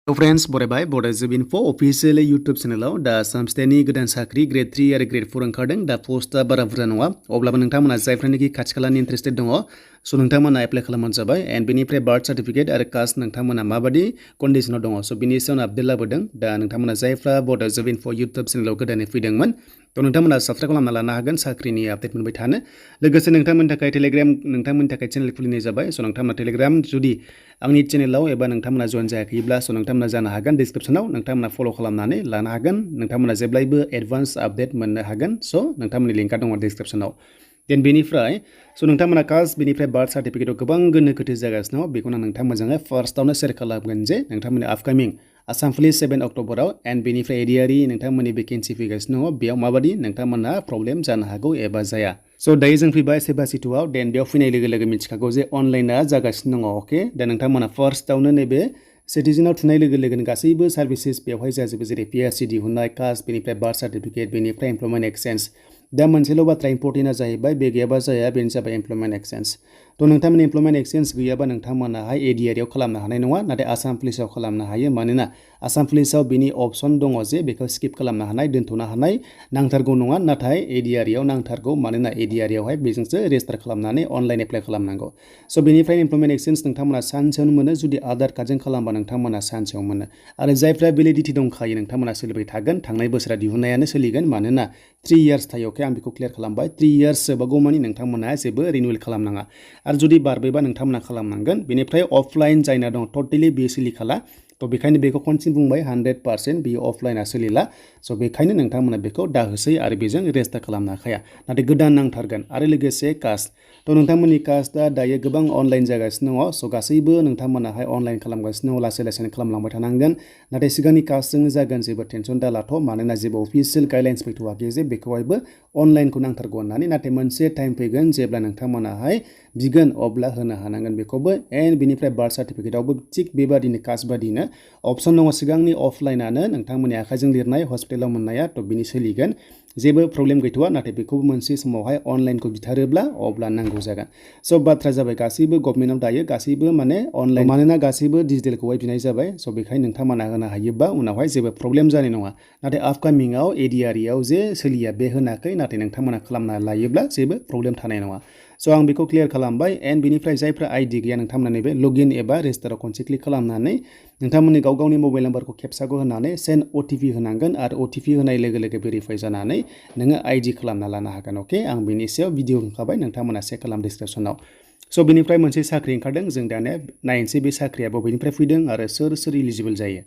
Hello friends, बरायबाय Bodo info official YouTube channel दा Assam State गोदान साख्रि ग्रेड 3 आरो ग्रेड 4 ओंखारदों दा पोस्टआ बारा बुरजा नङा अब्लाबो नोंथांमोना जायफ्रानोखि खाथि खालानि इन्टारेस्टेड दङ सो नोंथांमोना एप्लाइ खालामबानो जाबाय एन्ड बेनिफ्राय बार्थ सार्टिफिकेट आरो कास्ट नोंथांमोना माबादि कन्डिशनाव दङ सो बिनि सायाव आपडेट लाबोदों दा नोंथांमोना जायफ्रा Bodo info YouTube channel गोदानै फैदोंमोन थ' नोंथांमोना साबस्क्राइब खालामना लानो हागोन साख्रिनि आपडेट मोनबाय थानो लोगोसे नोंथांमोननि थाखाय टेलिग्राम नोंथांमोननि थाखाय चेनेल खुलिनाय जाबाय सो नोंथांमोना टेलिग्राम जुदि आंनि चेनेलाव एबा नोंथांमोना जइन जायाखैब्ला सो नोंथांमोना जानो हागोन डिसक्रिप्शनाव नोंथांमोना फलो खालामनानै लानो हागोन नोंथांमोना जेब्लायबो एडभान्स आपडेट मोननो हागोन सो नोंथांमोननि लिंकआ दङ डिसक्रिप्शनाव देन बेनिफ्राय सो नोंथांमोना कास्ट बेनिफ्राय बार्थ सार्टिफिकेटआव गोबां गोनो गोथो जागासिनो दङ बेखौनो नोंथां मोजाङै फार्स्टआवनो शेयार खालामगोन जे नोंथांमोननि आपकामिं आसाम पुलिस 7 अक्ट'बराव एन्ड बेनिफ्राय ADRE नोंथांमोननि भेकेन्सि फैगासिनो दङ बेयाव माबादि नोंथांमोनहा प्रब्लेम जानो हागौ एबा जाया सो दायो जों फैबाय सेबासिटुआव देन बेयाव फैनाय लोगो लोगो मिथिखागौ जे अनलाइना जागासिनो दङ अके दा नोंथांमोना फार्स्टआवनो नैबे सिटिजेनाव थुनाय लोगो लोगोनो गासैबो सार्भिसेस बेवहाय जाजोबो जेरै PRC दिहुननाय कास्ट बेनिफ्राय बार्थ सार्टिफिकेट बेनिफ्राय एमप्लयमेन्ट एक्सचेन्ज दा मोनसेल' बाथ्रा इम्पर्टेन्टआ जाहैबाय बे गैयाबा जाया बेनो जाबाय एमप्लयमेन्ट एक्सचेन्ज थ' नोंथांमोननि एमप्लयमेन्ट एक्सचेन्ज गैयाबा नोंथांमोनाहाय ADREआव खालामनो हानाय नङा नाथाय आसाम पुलिसाव खालामनो हायो मानोना आसाम पुलिसाव बिनि अपसन दङ जे बेखौ स्किप खालामनो हानाय दोनथ'नो हानाय नांथारगौ नङा नाथाय ADREआव नांथारगौ मानोना ADREआवहाय बेजोंसो रेजिस्टार खालामनानै अनलाइन एप्लाइ खालामनांगौ स' बेनिफ्राय एमप्लयमेन्ट एक्सचेन्ज नोंथांमोना सानसेयावनो मोनो जुदि आधार कार्डजों खालामबा नोंथांमोना सानसेयाव मोनो आरो जायफ्रा भेलिडिटि दंखायो नोंथांमोना सोलिबाय थागोन थांनाय बोसोरा दिहुननायानो सोलिगोन मानोना 3 इयार्स थायो अके आं बेखौ क्लियार खालामबाय 3 इयार्स जोबागौमानि नोंथांमोना जेबो रिनिउवेल खालामनाङा आरो जुदि बारबायबा नोंथांमोना खालामनांगोन बेनिफ्राय अफलाइन जायना दं टटेलि बेयो सोलिखाला थ' बेखायनो बेखौ खनसे बुंबाय 100% बेयो अफलाइना सोलिला स' बेखायनो नोंथांमोना बेखौ दाहोसै आरो बेजों रेजिस्टार खालामनो हाखाया नाथाय गोदान नांथारगोन आरो लोगोसे कास्ट थ' नोंथांमोननि कास्टआ दायो गोबां अनलाइन जागासिनो दङ स' गासैबो नोंथांमोनाहाय अनलाइन खालामगासिनो दङ लासै लासैनो खालामलांबाय थानांगोन नाथाय सिगांनि कास्टजों जागोन जेबो टेनसन दालाथ' मानोना जेबो अफिसियेल गाइडलाइन्स फैथ'वाखै जे बेखौहायबो अनलाइनखौ नांथारगौ होननानै नाथाय मोनसे टाइम फैगोन जेब्ला नोंथांमोनाहाय बिगोन अब्ला होनो हानांगोन बेखौबो एन्ड बेनिफ्राय बार्थ सार्टिफिकेटआवबो थिग बेबादिनो कास्ट बादिनो अपसन दङ सिगांनि अफलाइनानो नोंथांमोननि आखाइजों लिरनाय हस्पिटालाव मोननाया थ' बिनि सोलिगोन जेबो प्रब्लेम गैथ'वा नाथाय बेखौबो मोनसे समावहाय अनलाइनखौ बिथारोब्ला अब्ला नांगौ जागोन स' बाथ्रा जाबाय गासैबो गभर्नमेन्टआव दायो गासैबो माने अनलाइन मानोना गासैबो डिजिटेलखौहाय बिनाय जाबाय स' बेखायनो नोंथांमोना होनो हायोबा उनावहाय जेबो प्रब्लेम जानाय नङा नाथाय आपकामिंआव ADREआव जे सोलिया बे होनाखै नाथाय नोंथांमोना खालामना लायोब्ला जेबो प्रब्लेम थानाय नङा स' आं बेखौ क्लियार खालामबाय एन्ड बेनिफ्राय जायफ्रा आइडि गैया नोंथांमोना नैबे लगइन एबा रेजिस्टाराव खनसे क्लिक खालामनानै नोंथांमोननि गाव गावनि मबाइल नाम्बारखौ खेबसाखौ होनानै सेन्ड OTP होनांगोन आरो OTP होनाय लोगो लोगो भेरिफाइ जानानै नोङो आइडि खालामना लानो हागोन अके आं बेनि सायाव भिडिअ होखाबाय नोंथांमोना चेक खालाम डिसक्रिप्सनाव स' बेनिफ्राय मोनसे साख्रि ओंखारदों जों दानिया नायनोसै बे साख्रिया बबेनिफ्राय फैदों आरो सोर इलिजिबोल जायो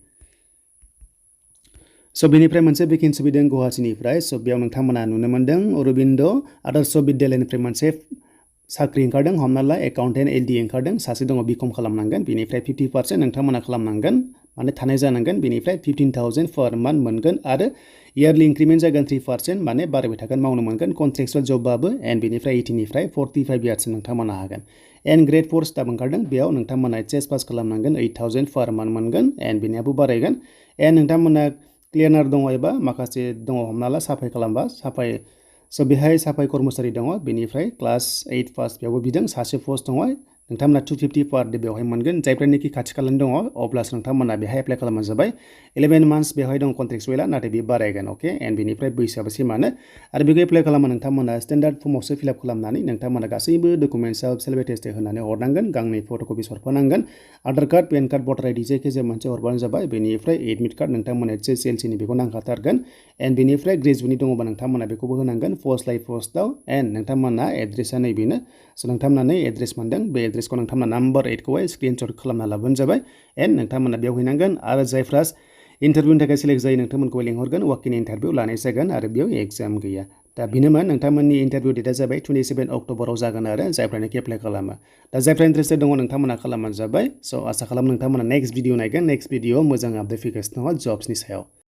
स' बेनिफ्राय मोनसे भेकेन्सि फैदों गुवाहाटीनिफ्राय स' बेयाव नोंथांमोना नुनो मोन्दों अरबिन्द आदर्श बिद्यालयनिफ्राय मोनसे साख्रि ओंखारदों हमना ला एकाउन्टेन्ट LD ओंखारदों सासे दङ BCom खालामनांगोन बेनिफ्राय 50% नोंथांमोना खालामनांगोन माने थानाय जानांगोन बेनिफ्राय 15,000 पर मान्थ मोनगोन आरो इयारलि इंक्रिमेन्ट जागोन 3% माने बारायबाय थागोन मावनो मोनगोन कन्ट्रेक्चुअल जबबाबो एन्ड बेनिफ्राय 18निफ्राय 45 इयार्ससिम नोंथांमोना हागोन एन्ड ग्रेड 4 स्टाफ ओंखारदों बेयाव नोंथांमोना HS पास खालामनांगोन 8,000 पर मान्थ मोनगोन एन्ड बेनियाबो बारायगोन एन्ड नोंथांमोना क्लियारनार दङ एबा माखासे दङ हमना ला साफाइ खालामबा साफाइ स' बेहाय साफाइ कर्मचारि दङ बेनिफ्राय क्लास 8 पास बेयावबो बिदों सासे पस्ट दङ नोंथांमोना 250 पर डे बेवहाय मोनगोन जायफ्रानोखि खाथि खालानि दङ अब्लासो नोंथांमोना बेहाय एप्लाइ खालामबानो जाबाय 11 मान्थस बेवहाय दं कन्ट्रेक्चुवेला नाथाय बे बारायगोन अके एन्ड बेनिफ्राय बैसोआबो सेमानो आरो बेखौ एप्लाइ खालामनो नोंथांमोना स्टेन्डार्ड फर्मावसो फिलआप खालामनानै नोंथांमोना गासैबो डकुमेन्ट्सआव सेल्फ एटेस्टेड होनानै हरनांगोन गांनै फट'कपिस हरफानांगोन आधार कार्ड पेन कार्ड भटार आइडि जायखिजाया मोनसे हरबानो जाबाय बेनिफ्राय एडमिट कार्ड नोंथांमोना SSLCनि बेखौ नांखाथारगोन एन्ड बेनिफ्राय ग्रेजुवेटनि दङबा नोंथांमोना बेखौबो होनांगोन पोस्ट लाइ पोस्टआव एन्ड नोंथांमोना एड्रेसा नैबेनो स' नोंथांमोना एड्रेस मोनदों बे एड्रेसखौ नोंथांमोना नाम्बार 8खौहाय स्क्रिनशट खालामना लाबानो जाबाय एन्ड नोंथांमोना बेयाव हैनांगोन आरो जायफ्रा इन्टारभिउनि थाखाय सेलेक्ट जायो नोंथांमोनखौ लिंहरगोन वाकिन इन्टारभिउ लानाय जागोन आरो बेयाव एग्जाम गैया दा बेनोमोन नोंथांमोननि इन्टारभिउ डेटआ जाबाय 27 अक्ट'बराव जागोन आरो जायफ्रानोखि एप्लाइ खालामो दा जायफ्रा इन्टारेस्टेड दङ नोंथांमोना खालामबानो जाबाय स' आसा खालाम नोंथांमोना नेक्स्ट भिडिअ नायगोन नेक्स्ट भिडिअ मोजां आपडेट फैगासिनो दङ जब्सनि सायाव